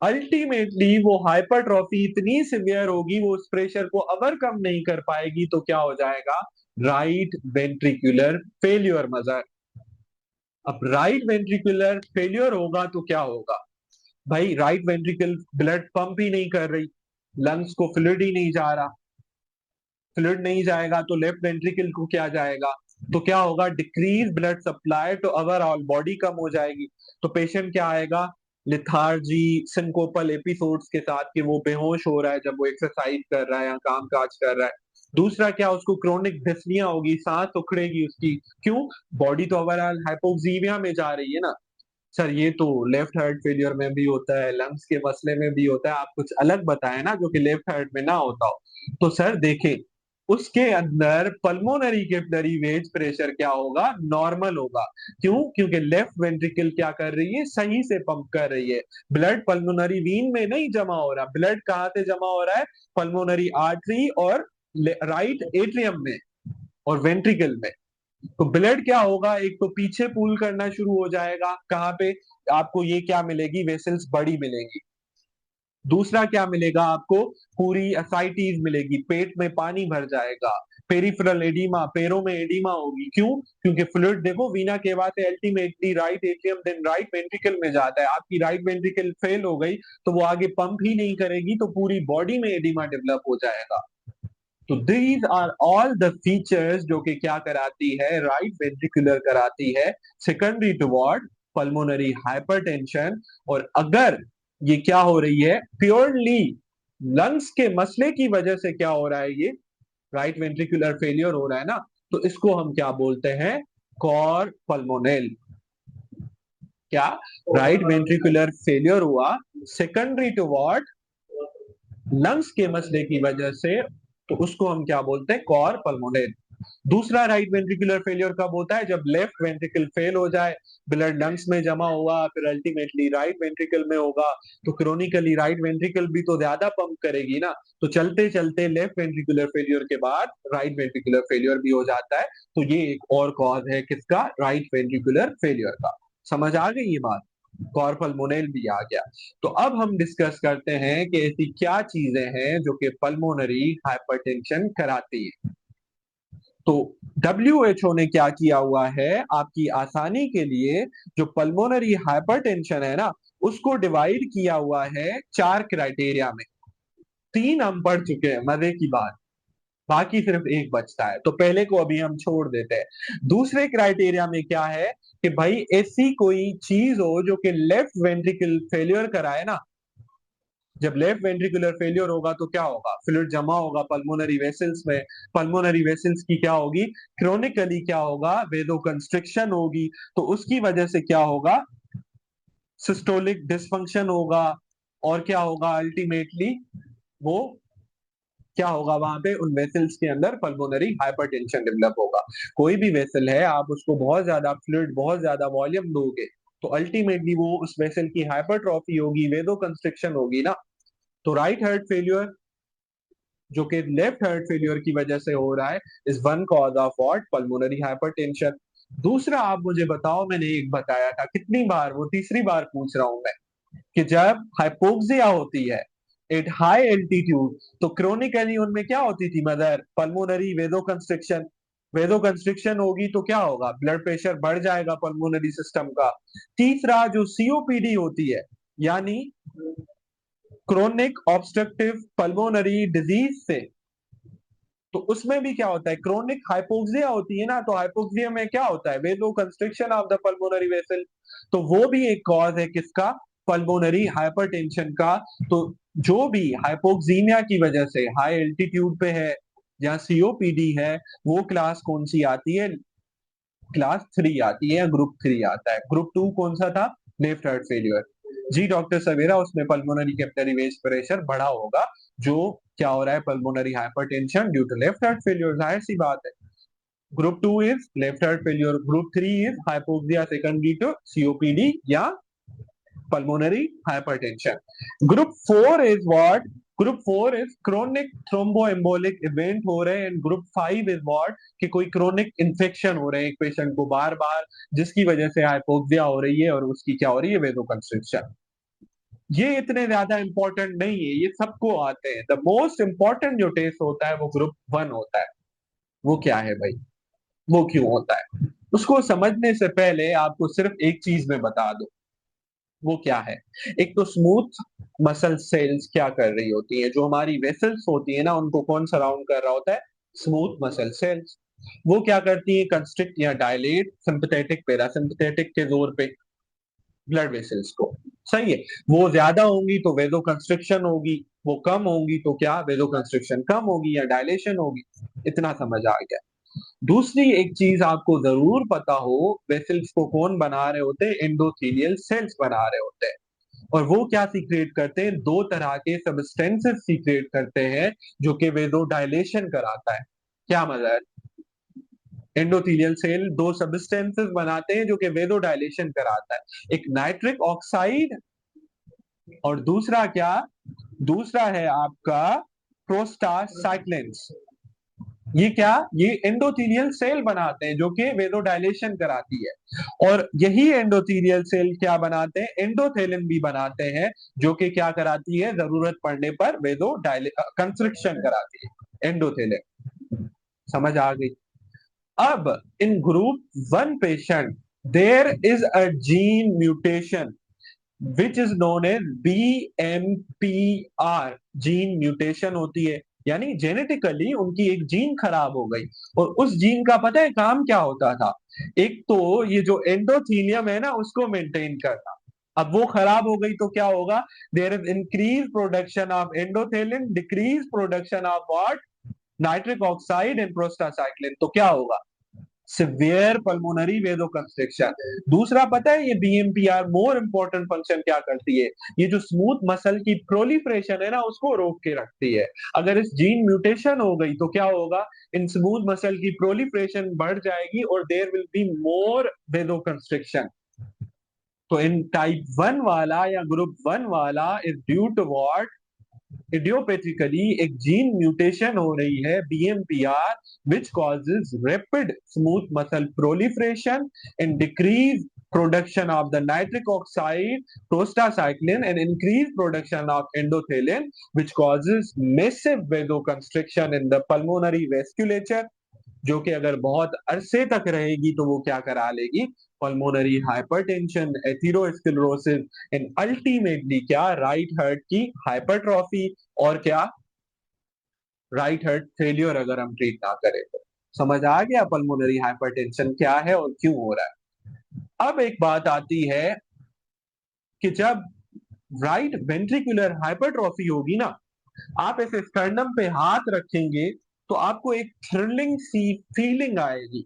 अल्टीमेटली वो हाइपरट्रॉफी इतनी सिवियर होगी, वो उस प्रेशर को ओवरकम नहीं कर पाएगी, तो क्या हो जाएगा, राइट वेंट्रिकुलर फेल्योर मदर। अब राइट वेंट्रिकुलर फेल्योर होगा तो क्या होगा, भाई राइट वेंट्रिकल ब्लड पंप ही नहीं कर रही, लंग्स को फ्लूइड ही नहीं जा रहा, फ्लूइड नहीं जाएगा तो लेफ्ट वेंट्रिकल को क्या जाएगा, तो क्या होगा, डिक्रीज ब्लड सप्लाई तो ओवरऑल बॉडी कम हो जाएगी। तो पेशेंट क्या आएगा, लिथार्जी, सिंकोपल एपिसोड्स के साथ, कि वो बेहोश हो रहा है जब वो एक्सरसाइज कर रहा है या काम काज कर रहा है। दूसरा क्या, उसको क्रोनिक डिस्निया होगी, सांस उखड़ेगी उसकी। क्यों, बॉडी तो ओवरऑल हाइपोक्सीमिया में जा रही है ना। सर ये तो लेफ्ट हार्ट फेलियर में भी होता है, लंग्स के मसले में भी होता है, आप कुछ अलग बताएं ना जो कि लेफ्ट हार्ट में ना होता हो। तो सर देखें, उसके अंदर पल्मोनरी कैपिलरी वेज प्रेशर क्या होगा, नॉर्मल होगा। क्यों, क्योंकि लेफ्ट वेंट्रिकल क्या कर रही है, सही से पंप कर रही है। ब्लड पल्मोनरी वीन में नहीं जमा हो रहा, ब्लड कहाँ से जमा हो रहा है, पल्मोनरी आर्टरी और राइट एट्रियम में और वेंट्रिकल में। तो ब्लड क्या होगा, एक तो पीछे पूल करना शुरू हो जाएगा, कहाँ पे, आपको ये क्या मिलेगी, वेसल्स बड़ी मिलेंगी। दूसरा क्या मिलेगा आपको, पूरी असाइटीज मिलेगी, पेट में पानी भर जाएगा। पेरिफेरल एडिमा, पैरों में एडिमा होगी। क्यों, क्योंकि फ्लूइड देखो वीना के बाद ultimately right atrium then right ventricle में जाता है। आपकी राइट वेंट्रिकल फेल हो गई तो वो आगे पंप ही नहीं करेगी, तो पूरी बॉडी में एडिमा डेवलप हो जाएगा। तो these are all the features जो कि क्या कराती है, राइट वेंट्रिकुलर कराती है, secondary to what, pulmonary hypertension. और अगर ये क्या हो रही है, प्योरली लंग्स के मसले की वजह से क्या हो रहा है, ये राइट वेंट्रिकुलर फेलियर हो रहा है ना, तो इसको हम क्या बोलते हैं, कॉर पल्मोनेल। क्या, राइट वेंट्रिकुलर फेलियर हुआ सेकेंडरी टू व्हाट, लंग्स के मसले की वजह से, तो उसको हम क्या बोलते हैं, कॉर पल्मोनेल। दूसरा राइट वेंट्रिकुलर फेलियर कब होता है, जब लेफ्ट वेंट्रिकल फेल हो जाए, ब्लड लंग्स में जमा हुआ, फिर अल्टीमेटली राइट वेंट्रिकल में होगा। तो क्रोनिकली राइट वेंट्रिकल भी तो ज्यादा पंप करेगी ना, तो चलते चलते लेफ्ट वेंट्रिकुलर फेलियर के बाद राइट वेंट्रिकुलर फेलियर भी हो जाता है। तो ये एक और कॉज है किसका, राइट वेंट्रिकुलर फेलियर का। समझ आ गई ये बात, कॉर्पल्मोनेल भी आ गया। तो अब हम डिस्कस करते हैं कि ऐसी क्या चीजें हैं जो कि पल्मोनरी हाइपरटेंशन कराती है। तो WHO ने क्या किया हुआ है, आपकी आसानी के लिए, जो पल्मोनरी हाइपरटेंशन है ना, उसको डिवाइड किया हुआ है 4 क्राइटेरिया में। 3 हम पढ़ चुके हैं, मजे की बात, बाकी सिर्फ एक बचता है, तो पहले को अभी हम छोड़ देते हैं। दूसरे क्राइटेरिया में क्या है, कि भाई ऐसी कोई चीज हो जो कि लेफ्ट वेंट्रिकल फेलियर कराए ना। जब लेफ्ट वेंट्रिकुलर फेलियर होगा तो क्या होगा, फ्लूइड जमा होगा पल्मोनरी वेसल्स में, पल्मोनरी वेसल्स की क्या होगी, क्रोनिकली क्या होगा, वेदो कंस्ट्रिक्शन होगी। तो उसकी वजह से क्या होगा, सिस्टोलिक डिसफंक्शन होगा। और क्या होगा अल्टीमेटली, वो क्या होगा वहां पे, उन वेसल्स के अंदर पल्मोनरी हाइपरटेंशन डेवलप होगा। कोई भी वेसल है, आप उसको बहुत ज्यादा फ्लूइड, बहुत ज्यादा वॉल्यूम दोगे, तो अल्टीमेटली वो उस वेसल की हाइपरट्रॉफी होगी, वेदो कंस्ट्रिक्शन होगी ना। तो राइट हार्ट फेलियर जो कि लेफ्ट हार्ट फेलियर की वजह से हो रहा है, is one cause of what, pulmonary hypertension. दूसरा आप मुझे बताओ, मैंने एक बताया था कितनी बार, वो तीसरी बार पूछ रहा हूं मैं, कि जब हाइपोक्सिया होती है एट हाई एल्टीट्यूड, तो क्रोनिकली उनमें क्या होती थी मदर? पल्मोनरी वेदोकंस्ट्रिक्शन। वेदोकंस्ट्रिक्शन होगी तो क्या होगा? ब्लड प्रेशर बढ़ जाएगा पल्मोनरी सिस्टम का। तीसरा जो सीओपीडी होती है, यानी क्रोनिक ऑब्स्ट्रक्टिव पल्मोनरी डिजीज से, तो उसमें भी क्या होता है? क्रोनिक हाइपोक्सिया होती है ना, तो हाइपोक्सिया में क्या होता है? Vasoconstriction of the pulmonary vessel. तो वो भी एक कॉज है किसका? पल्मोनरी हाइपरटेंशन का। तो जो भी हाइपोक्सीमिया की वजह से हाई एल्टीट्यूड पे है या सीओपीडी है, वो क्लास कौन सी आती है? क्लास 3 आती है, या ग्रुप 3 आता है। ग्रुप 2 कौन सा था? Left heart failure. जी डॉक्टर सवेरा, उसमें पल्मोनरी कैपिलरी वेज प्रेशर बढ़ा होगा, जो क्या हो रहा है? Pulmonary hypertension due to left heart failure, जाहिर सी बात है। Group 2 is left heart failure, group 3 is hypoxia secondary to COPD या pulmonary hypertension. Group 4 is what? Group 4 is chronic thromboembolic event हो रहे हैं, एंड ग्रुप 5 इज व्हाट? कि कोई क्रोनिक इन्फेक्शन हो रहे हैं एक पेशेंट को बार बार, जिसकी वजह से हाइपोक्सिया हो रही है, और उसकी क्या हो रही है? वेदोकंस्ट्रिक्शन। ये इतने ज्यादा इंपॉर्टेंट नहीं है, ये सबको आते हैं। द मोस्ट इंपॉर्टेंट जो टेस्ट होता है वो ग्रुप 1 होता है। वो क्या है भाई? वो क्यों होता है? उसको समझने से पहले आपको सिर्फ एक चीज में बता दो, वो क्या है? एक तो स्मूथ मसल सेल्स क्या कर रही होती है? जो हमारी वेसल्स होती है ना, उनको कौन सराउंड कर रहा होता है? Smooth muscle cells. वो क्या करती है? कंस्ट्रिक्ट या डायलेट सिंपैथेटिक पैरासिम्पथेटिक के जोर पे ब्लड वेसल्स को। सही है। वो ज्यादा होंगी तो वेजो कंस्ट्रिक्शन होगी, वो कम होंगी तो क्या? वेजो कंस्ट्रिक्शन कम होगी या डायलेशन होगी। इतना समझ आ गया। दूसरी एक चीज आपको जरूर पता हो, वेसल्स को कौन बना रहे होते हैं? एंडोथेलियल सेल्स बना रहे होते हैं। और वो क्या सीक्रेट करते हैं? दो तरह के सबस्टेंसेस सीक्रेट करते हैं, जो कि वेदो डायलेशन कराता है। क्या मजा है? एंडोथेलियल सेल दो सबस्टेंसेस बनाते हैं जो कि वेदो डायलेशन कराता है। एक नाइट्रिक ऑक्साइड, और दूसरा क्या? दूसरा है आपका प्रोस्टासाइक्लिन्स। ये क्या? ये एंडोथेलियल सेल बनाते हैं जो कि वेदोडाइलेशन कराती है। और यही एंडोथेलियल सेल क्या बनाते हैं? एंडोथेलिन भी बनाते हैं, जो कि क्या कराती है? जरूरत पड़ने पर वेदोडाइले कंस्ट्रिक्शन कराती है, एंडोथेलिन। समझ आ गई? अब in group 1 patient there is a gene mutation which is known as BMPR। Gene mutation होती है, यानी जेनेटिकली उनकी एक जीन खराब हो गई। और उस जीन का पता है काम क्या होता था? एक तो ये जो एंडोथीलियम है ना, उसको मेंटेन करना। अब वो खराब हो गई तो क्या होगा? There is increase production of endothelin, decrease production of what? Nitric oxide and prostacyclin. तो क्या होगा? Severe pulmonary vasoconstriction. दूसरा पता है ये बीएमपीआर मोर इंपॉर्टेंट फंक्शन क्या करती है? ये जो स्मूथ मसल की प्रोलिफरेशन है ना, उसको रोक के रखती है। अगर इस जीन म्यूटेशन हो गई तो क्या होगा? इन स्मूथ मसल की प्रोलिफरेशन बढ़ जाएगी और देयर विल बी मोर वेदोकंस्ट्रिक्शन। तो इन टाइप 1 वाला या ग्रुप 1 वाला इज ड्यू टू व्हाट? इडियोपैथिकली एक जीन म्यूटेशन हो रही है, BMPR, which causes rapid smooth muscle proliferation and decrease production of the nitric oxide, prostacyclin, and increase production of endothelin, which causes massive vasoconstriction in the pulmonary vasculature, जो कि अगर बहुत अरसे तक रहेगी तो वो क्या करा लेगी? Pulmonary hypertension, atherosclerosis, and ultimately क्या? राइट हार्ट की हाइपरट्रॉफी, और क्या? राइट हार्ट फेलियर अगर हम ट्रीट ना करें तो। समझ आ गया पल्मोनरी हाइपरटेंशन क्या है और क्यों हो रहा है? अब एक बात आती है कि जब राइट वेंट्रिकुलर हाइपरट्रॉफी होगी ना, आप ऐसे स्टर्नम पे हाथ रखेंगे तो आपको एक थ्रिलिंग सी फीलिंग आएगी,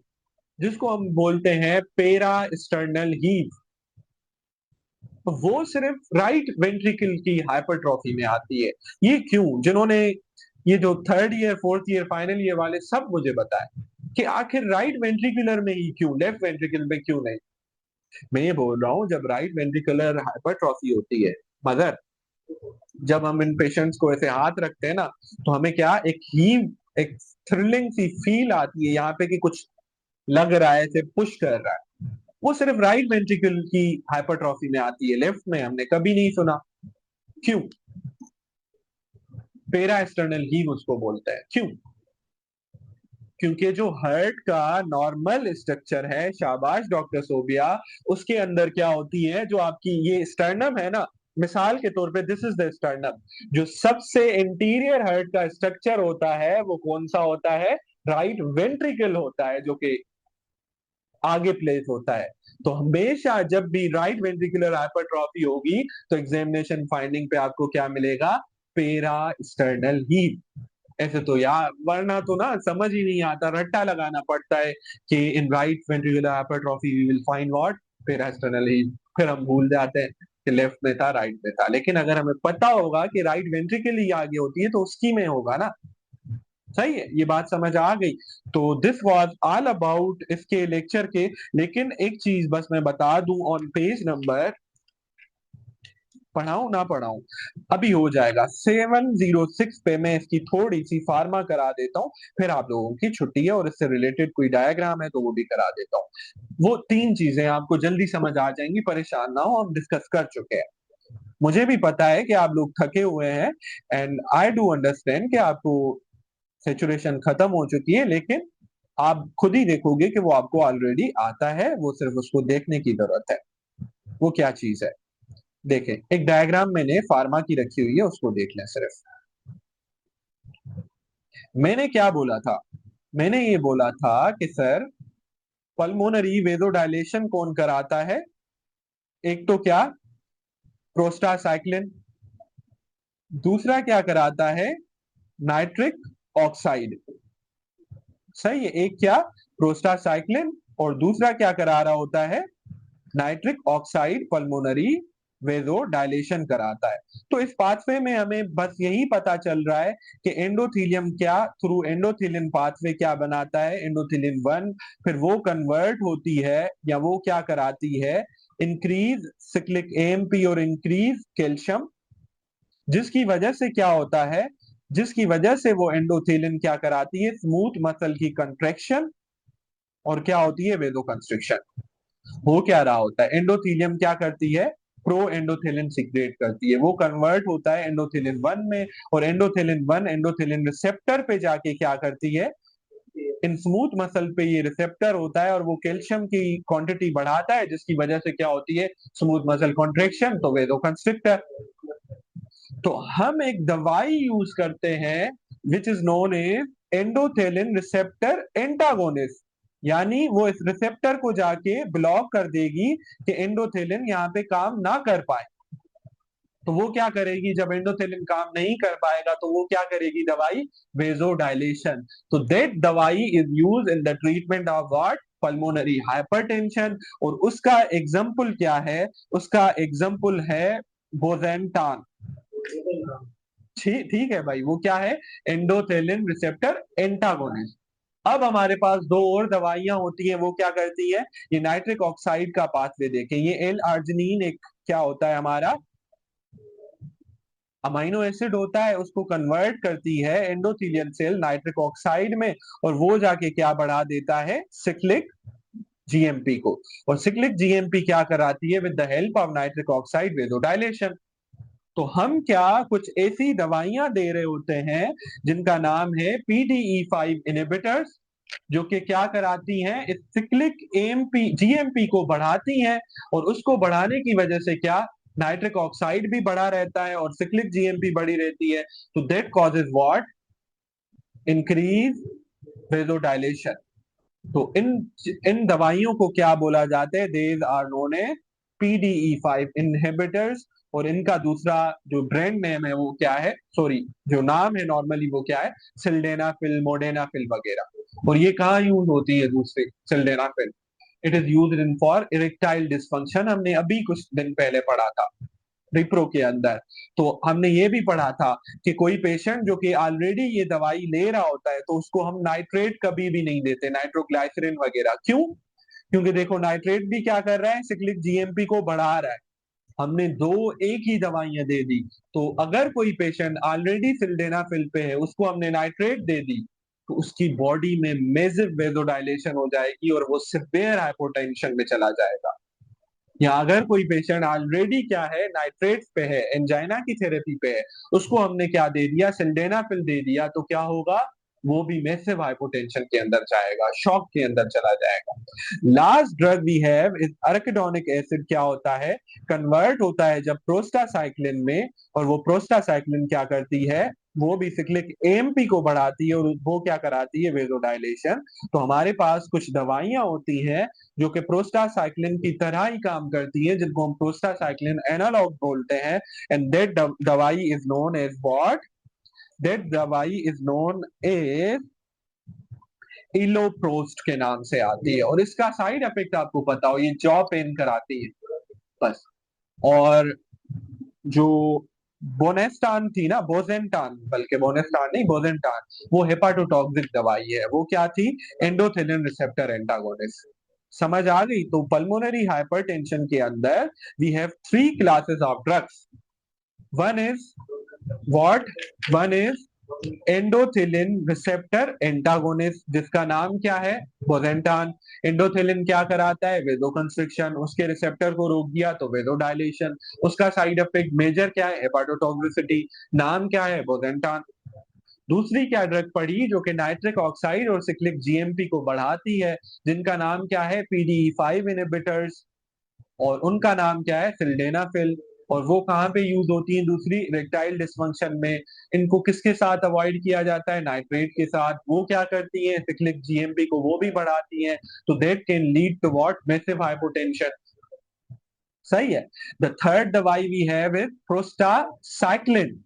जिसको हम बोलते हैं पेरा स्टर्नल हीव। तो वो सिर्फ राइट वेंट्रिकल की हाइपरट्रॉफी में आती है। ये क्यों? जिन्होंने ये जो third year fourth year final year वाले सब मुझे बताए कि आखिर राइट वेंट्रिकुलर में ही क्यों, लेफ्ट वेंट्रिकल में क्यों नहीं? मैं ये बोल रहा हूं, जब राइट वेंट्रिकुलर हाइपरट्रॉफी होती है मगर, जब हम इन पेशेंट्स को ऐसे हाथ रखते हैं ना, तो हमें क्या? एक हीव, एक थ्रिलिंग सी फील आती है यहाँ पे कि कुछ लग रहा है, से पुश कर रहा है, वो सिर्फ राइट वेंट्रिकल की हाइपरट्रॉफी में आती है, लेफ्ट में हमने कभी नहीं सुना। क्यों? पेरा एक्सटर्नल हीव उसको बोलते हैं। क्यों? क्योंकि जो हार्ट का नॉर्मल स्ट्रक्चर है, शाबाश डॉक्टर सोबिया, उसके अंदर क्या होती है, जो आपकी ये स्टर्नम है ना, मिसाल के तौर पे दिस इज द स्टर्नम, जो सबसे इंटीरियर हार्ट का स्ट्रक्चर होता है वो कौन सा होता है? राइट वेंट्रिकल होता है, जो कि आगे प्लेस होता है। तो हमेशा जब भी राइट वेंट्रिकुलर हाइपरट्रॉफी होगी तो एग्जामिनेशन फाइंडिंग पे आपको क्या मिलेगा? पेरा स्टर्नल हीव। ऐसे तो यार, वरना तो ना समझ ही नहीं आता, रट्टा लगाना पड़ता है कि in right ventricular hypertrophy we will find what? Parasternal heave. फिर हम भूल जाते हैं कि लेफ्ट में था, राइट में था। लेकिन अगर हमें पता होगा कि राइट वेंट्रिकल ही आगे होती है तो उसकी में होगा ना। सही है, ये बात समझ आ गई। तो दिस वाज ऑल अबाउट इसके लेक्चर के। लेकिन एक चीज बस मैं बता दूं, ऑन पेज नंबर, पढ़ाऊं ना पढ़ाऊं, अभी हो जाएगा 706 पे मैं इसकी थोड़ी सी फार्मा करा देता हूं, फिर आप लोगों की छुट्टी है, और इससे रिलेटेड कोई डायग्राम है तो वो भी करा देता हूं। वो तीन चीजें आपको जल्दी समझ आ जाएंगी, परेशान ना हो, हम डिस्कस कर चुके हैं। मुझे भी पता है कि आप लोग थके हुए हैं, एंड आई डू अंडरस्टैंड कि आपको सेचुरेशन खत्म हो चुकी है, लेकिन आप खुद ही देखोगे कि वो आपको ऑलरेडी आता है, वो सिर्फ उसको देखने की जरूरत है। वो क्या चीज है? देखें, एक डायग्राम मैंने फार्मा की रखी हुई है, उसको देख लें सिर्फ। मैंने क्या बोला था? मैंने ये बोला था कि सर, पल्मोनरी वेजोडाइलेशन कौन कराता है? एक तो क्या? प्रोस्टासाइक्लिन। दूसरा क्या कराता है? Nitric oxide. सही है, एक क्या? प्रोस्टासाइक्लिन, और दूसरा क्या करा रहा होता है? नाइट्रिक ऑक्साइड पल्मोनरी वेजो डायलेशन कराता है। तो इस पाथवे में हमें बस यही पता चल रहा है कि एंडोथेलियम क्या थ्रू एंडोथेलियन पाथवे क्या बनाता है? एंडोथेलियन 1, फिर वो कन्वर्ट होती है, या वो क्या कराती है? इंक्रीज सिक्लिक एएमपी और इंक्रीज कैल्शियम, जिसकी वजह से क्या होता है? जिसकी वजह से वो एंडोथेलियन क्या कराती है? स्मूथ मसल की कंट्रेक्शन, और क्या होती है? वेजो कंस्ट्रिक्शन। हो क्या रहा होता है? एंडोथेलियम क्या करती है? प्रो एंडोथेलिन सिक्रेट करती है, वो कन्वर्ट होता है एंडोथेलिन 1 में, और एंडोथेलिन 1 एंडोथेलिन रिसेप्टर पे जाके क्या करती है? इन स्मूथ मसल पे ये रिसेप्टर होता है, और वो कैल्शियम की क्वांटिटी बढ़ाता है, जिसकी वजह से क्या होती है? स्मूथ मसल कॉन्ट्रेक्शन, तो वेदो कंस्ट्रिक्टर। तो हम एक दवाई यूज करते हैं which is known as endothelin receptor antagonist, यानी वो इस रिसेप्टर को जाके ब्लॉक कर देगी कि एंडोथेलिन यहाँ पे काम ना कर पाए। तो वो क्या करेगी? जब एंडोथेलिन काम नहीं कर पाएगा तो वो क्या करेगी दवाई? वेजोडाइलेशन। तो दैट दवाई is use in the treatment of what? Pulmonary hypertension. और उसका एग्जाम्पल क्या है? उसका एग्जाम्पल है बोजेंटान। ठीक ठीक है भाई, वो क्या है? एंडोथेलिन रिसेप्टर एंटागोनिस्ट। अब हमारे पास दो और दवाइयां होती हैं, वो क्या करती है? ये नाइट्रिक ऑक्साइड का पाथवे देखें, ये एल आर्जिनिन एक क्या होता है हमारा? अमाइनो एसिड होता है, उसको कन्वर्ट करती है एंडोथेलियल सेल नाइट्रिक ऑक्साइड में, और वो जाके क्या बढ़ा देता है? सिक्लिक जीएमपी को। और सिक्लिक जीएमपी क्या कराती है? With the help of nitric oxide vasodilation. तो हम क्या कुछ ऐसी दवाइयां दे रहे होते हैं जिनका नाम है PDE5 इनहिबिटर्स, जो कि क्या कराती हैं? इस सिक्लिक एमपी जीएमपी को बढ़ाती हैं, और उसको बढ़ाने की वजह से क्या? नाइट्रिक ऑक्साइड भी बढ़ा रहता है और सिक्लिक जीएमपी बढ़ी रहती है। तो that causes what? Increase vasodilation. तो इन इन दवाइयों को क्या बोला जाता है? These are known A PDE5 inhibitors. और इनका दूसरा जो ब्रांड नेम है वो क्या है? सॉरी, जो नाम है नॉर्मली वो क्या है? सिल्डेनाफिल, मोडेनाफिल वगैरह। और ये कहाँ यूज होती है? दूसरे sildenafil, it is use in for erectile dysfunction. हमने अभी कुछ दिन पहले पढ़ा था रिप्रो के अंदर। तो हमने ये भी पढ़ा था कि कोई पेशेंट जो कि ऑलरेडी ये दवाई ले रहा होता है तो उसको हम नाइट्रेट कभी भी नहीं देते, नाइट्रोग्लाइसरिन वगैरह। क्यों? क्योंकि देखो, नाइट्रेट भी क्या कर रहा है? सिक्लिक जीएमपी को बढ़ा रहा है। हमने दो एक ही दवाइयां दे दी। तो अगर कोई पेशेंट ऑलरेडी सिल्डेनाफिल पे है, उसको हमने नाइट्रेट दे दी, तो उसकी बॉडी में मेसिव वेजोडाइलेशन हो जाएगी और वो सिवियर हाइपोटेंशन में चला जाएगा। या अगर कोई पेशेंट ऑलरेडी क्या है, नाइट्रेट्स पे है, एंजाइना की थेरेपी पे है, उसको हमने क्या दे दिया, सिल्डेनाफिल दे दिया, तो क्या होगा, वो भी मैसिव हाइपोटेंशन के अंदर जाएगा, शॉक के अंदर चला जाएगा। Last drug we have is arachidonic acid. क्या होता है, कन्वर्ट होता है जब प्रोस्टासाइक्लिन में, और वो प्रोस्टासाइक्लिन क्या करती है, वो भी सिक्लिक एएमपी को बढ़ाती है और वो क्या कराती है, वेजोडाइलेशन। तो हमारे पास कुछ दवाइयां होती हैं जो कि प्रोस्टासाइक्लिन की तरह ही काम करती है, जिनको हम प्रोस्टासाइक्लिन एनालॉग बोलते हैं। एंड दैट दवाई is known as what, that दवाई इज नोन एज इलोप्रोस्ट के नाम से आती है। और इसका साइड इफेक्ट आपको पता हो, ये जॉ पेन कराती है बस। और जो बोनेस्टान थी ना, बोजेंटान, बल्कि बोनेस्टान नहीं, बोजेंटान, वो हेपाटोटॉक्सिक दवाई है। वो क्या थी, एंडोथिलिन रिसेप्टर एंटागोनिस्ट। समझ आ गई। तो पल्मोनरी हाइपरटेंशन के अंदर we have three classes of drugs. One is what, one is endothelin receptor antagonist, जिसका नाम क्या है, बोजेंटान। एंडोथिलिन क्या कराता है, वेजोकंस्ट्रिक्शन, उसके रिसेप्टर को रोक दिया तो वेजोडाइलेशन। उसका साइड इफेक्ट मेजर क्या है, हेपाटोटॉक्सिसिटी। नाम क्या है, बोजेंटान। दूसरी क्या ड्रग पड़ी जो कि नाइट्रिक ऑक्साइड और सिक्लिक जीएमपी को बढ़ाती है, जिनका नाम क्या है, पीडीई5 इनहिबिटर्स, और उनका नाम क्या है, सिल्डेनाफिल। और वो कहाँ पे यूज होती है, दूसरी इरेक्टाइल डिस्फंक्शन में। इनको किसके साथ अवॉइड किया जाता है, नाइट्रेट के साथ। वो क्या करती है, सिक्लिक जीएमपी को वो भी बढ़ाती है। तो that can lead to what, massive hypotension. सही है। द थर्ड दवाई we have is prostacyclin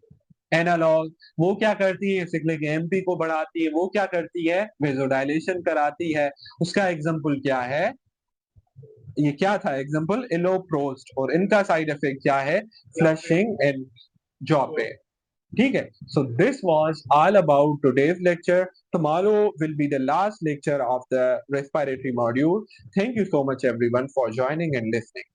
analogue. वो क्या करती है, सिक्लिक एमपी को बढ़ाती है। वो क्या करती है, वेजोडाइलेशन कराती है। उसका एग्जांपल क्या है, ये क्या था एग्जांपल, इलोप्रोस्ट। और इनका साइड इफेक्ट क्या है, फ्लशिंग एंड जॉ पेन। ठीक है। So this was all about today's lecture. Tomorrow will be the last lecture of the respiratory module. Thank you so much everyone for joining and listening.